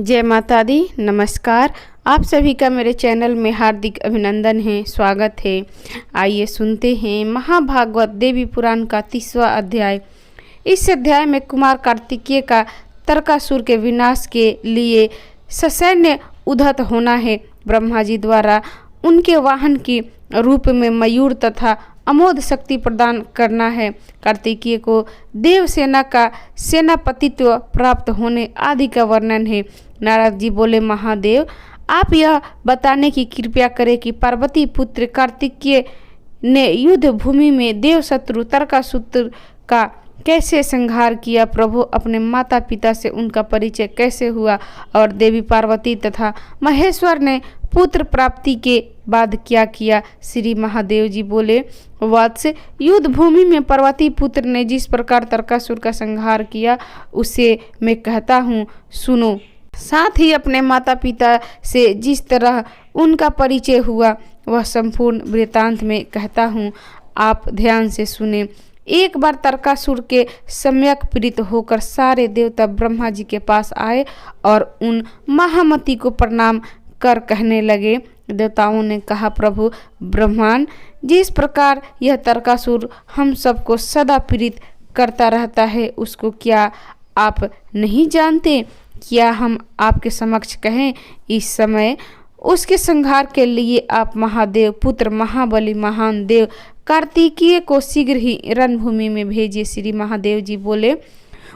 जय माता दी। नमस्कार। आप सभी का मेरे चैनल में हार्दिक अभिनंदन है, स्वागत है। आइए सुनते हैं महाभागवत देवी पुराण का 30वां अध्याय। इस अध्याय में कुमार कार्तिकेय का तारकासुर के विनाश के लिए ससैन्य उद्यत होना है। ब्रह्मा जी द्वारा उनके वाहन की रूप में मयूर तथा अमोघ शक्ति प्रदान करना है। कार्तिकेय को देव सेना का सेनापतित्व प्राप्त होने आदि का वर्णन है। नारद जी बोले, महादेव आप यह बताने की कृपा करें कि पार्वती पुत्र कार्तिकेय ने युद्ध भूमि में देव शत्रु तारकासुर का कैसे संहार किया। प्रभु अपने माता पिता से उनका परिचय कैसे हुआ और देवी पार्वती तथा महेश्वर ने पुत्र प्राप्ति के बाद क्या किया। श्री महादेव जी बोले, वत्स युद्ध भूमि में पार्वती पुत्र ने जिस प्रकार तारकासुर का संहार किया उसे मैं कहता हूँ, सुनो। साथ ही अपने माता पिता से जिस तरह उनका परिचय हुआ वह संपूर्ण वृत्तांत में कहता हूँ, आप ध्यान से सुने। एक बार तारकासुर के सम्यक प्रीत होकर सारे देवता ब्रह्मा जी के पास आए और उन महामती को प्रणाम कर कहने लगे। देवताओं ने कहा, प्रभु ब्रह्मांड जिस प्रकार यह तारकासुर हम सबको सदा पीड़ित करता रहता है उसको क्या आप नहीं जानते? क्या हम आपके समक्ष कहें? इस समय उसके संहार के लिए आप महादेव पुत्र महाबली महान देव कार्तिकेय को शीघ्र ही रणभूमि में भेजिए। श्री महादेव जी बोले।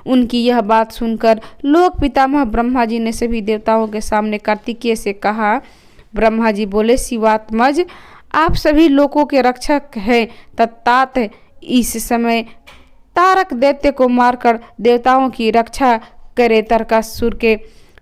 उनकी यह बात सुनकर लोक पितामह ब्रह्मा जी ने सभी देवताओं के सामने कार्तिकेय से कहा। ब्रह्मा जी बोले, शिवात्मज आप सभी लोगों के रक्षक हैं, तत्तात इस समय तारक दैत्य को मारकर देवताओं की रक्षा करे। तारकासुर के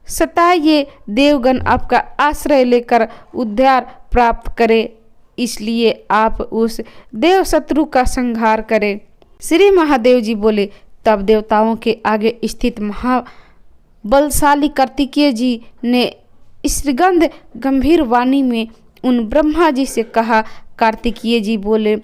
सताए देवगण आपका आश्रय लेकर उद्धार प्राप्त करे, इसलिए आप उस देव शत्रु का संहार करें। श्री महादेव जी बोले। तब देवताओं के आगे स्थित महाबलशाली कार्तिकेय जी ने स्त्रीगंध गंभीर वाणी में उन ब्रह्मा जी से कहा। कार्तिकेय जी बोले,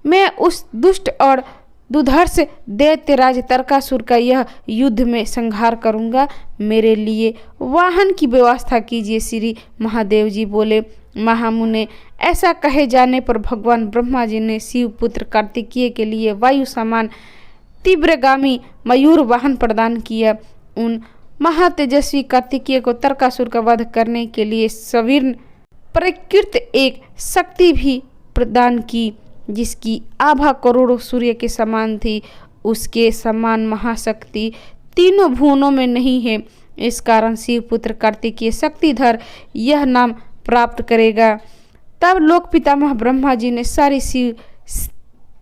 मैं उस दुष्ट और दुधर्ष दैत्यराज तारकासुर का यह युद्ध में संहार करूंगा, मेरे लिए वाहन की व्यवस्था कीजिए। श्री महादेव जी बोले, महामुने ऐसा कहे जाने पर भगवान ब्रह्मा जी ने शिव पुत्र कार्तिकेय के लिए वायु समान तीव्रगामी मयूर वाहन प्रदान किया। उन महातेजस्वी कार्तिकेय को तारकासुर का वध करने के लिए सवीर्ण प्रकृत एक शक्ति भी प्रदान की, जिसकी आभा करोड़ों सूर्य के समान थी। उसके समान महाशक्ति तीनों भुवनों में नहीं है। इस कारण शिव पुत्र कार्तिकेय शक्तिधर यह नाम प्राप्त करेगा। तब लोक पितामह ब्रह्मा जी ने सारी शिव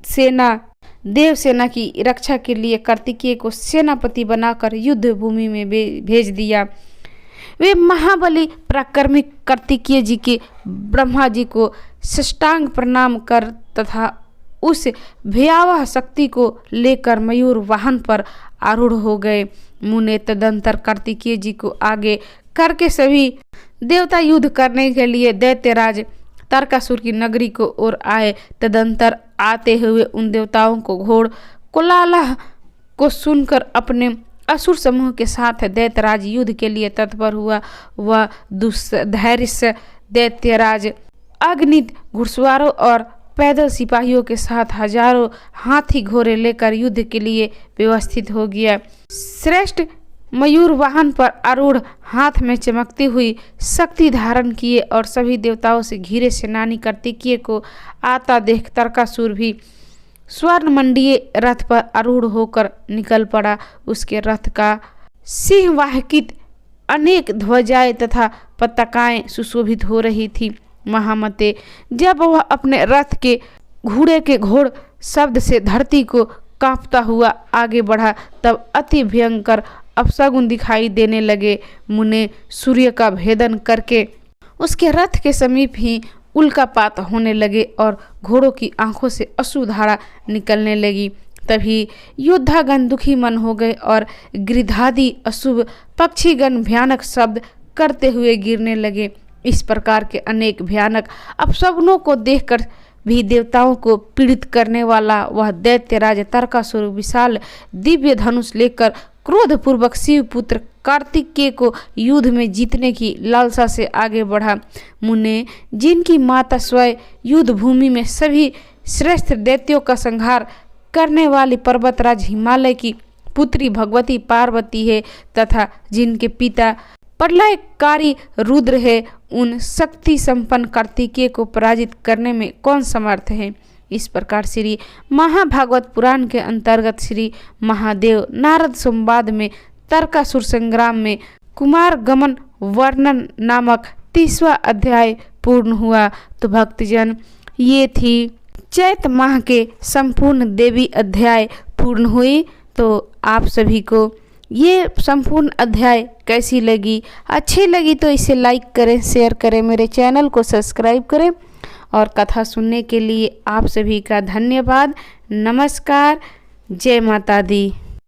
सेना देव सेना की रक्षा के लिए कार्तिकेय को सेनापति बनाकर युद्ध भूमि में भेज दिया। वे महाबली पराक्रमी कार्तिकेय जी के ब्रह्मा जी को साष्टांग प्रणाम कर तथा उस भयावह शक्ति को लेकर मयूर वाहन पर आरूढ़ हो गए। मुने तदंतर कार्तिकेय जी को आगे करके सभी देवता युद्ध करने के लिए दैत्यराज तारकासुर की नगरी को ओर आए। तदंतर आते हुए उन देवताओं को घोर कोलाहल को सुनकर अपने असुर समूह के साथ दैत्यराज युद्ध के लिए तत्पर हुआ। वह दुर्धर्ष दैत्यराज अगणित घुड़सवारों और पैदल सिपाहियों के साथ हजारों हाथी घोड़े लेकर युद्ध के लिए व्यवस्थित हो गया। श्रेष्ठ मयूर वाहन पर आरूढ़ हाथ में चमकती हुई शक्ति धारण किए और सभी देवताओं से घिरे सेनानी कार्तिकेय को आता देख तारकासुर भी स्वर्ण मंडीय रथ पर आरूढ़ होकर निकल पड़ा। उसके रथ का सिंहवाहित अनेक ध्वजाएं तथा पताकाएं सुशोभित हो रही थी। महामते जब वह अपने रथ के घोड़े के घोड़ शब्द से धरती को कांपता हुआ आगे बढ़ा तब अति भयंकर अपशगुन दिखाई देने लगे। मुने सूर्य का भेदन करके उसके रथ के समीप ही उल्कापात होने लगे और घोड़ों की आंखों से अश्रुधारा निकलने लगी। तभी योद्धागण दुखी मन हो गए और गिरधादि अशुभ पक्षीगण भयानक शब्द करते हुए गिरने लगे। इस प्रकार के अनेक भयानक अपशगुनों को देखकर भी देवताओं को पीड़ित करने वाला वह दैत्यराज तारकासुर विशाल दिव्य धनुष लेकर क्रोधपूर्वक शिव पुत्र कार्तिकेय को युद्ध में जीतने की लालसा से आगे बढ़ा। मुने जिनकी माता स्वयं युद्ध भूमि में सभी श्रेष्ठ दैत्यों का संहार करने वाली पर्वतराज हिमालय की पुत्री भगवती पार्वती है तथा जिनके पिता प्रलयकारी रुद्र है, उन शक्ति संपन्न कार्तिकेय को पराजित करने में कौन समर्थ है। इस प्रकार श्री महाभागवत पुराण के अंतर्गत श्री महादेव नारद संवाद में तारकासुर संग्राम में कुमार गमन वर्णन नामक 30वां अध्याय पूर्ण हुआ। तो भक्तजन, ये थी चैत माह के संपूर्ण देवी अध्याय पूर्ण हुई। तो आप सभी को ये संपूर्ण अध्याय कैसी लगी? अच्छी लगी तो इसे लाइक करें, शेयर करें, मेरे चैनल को सब्सक्राइब करें और कथा सुनने के लिए आप सभी का धन्यवाद। नमस्कार। जय माता दी।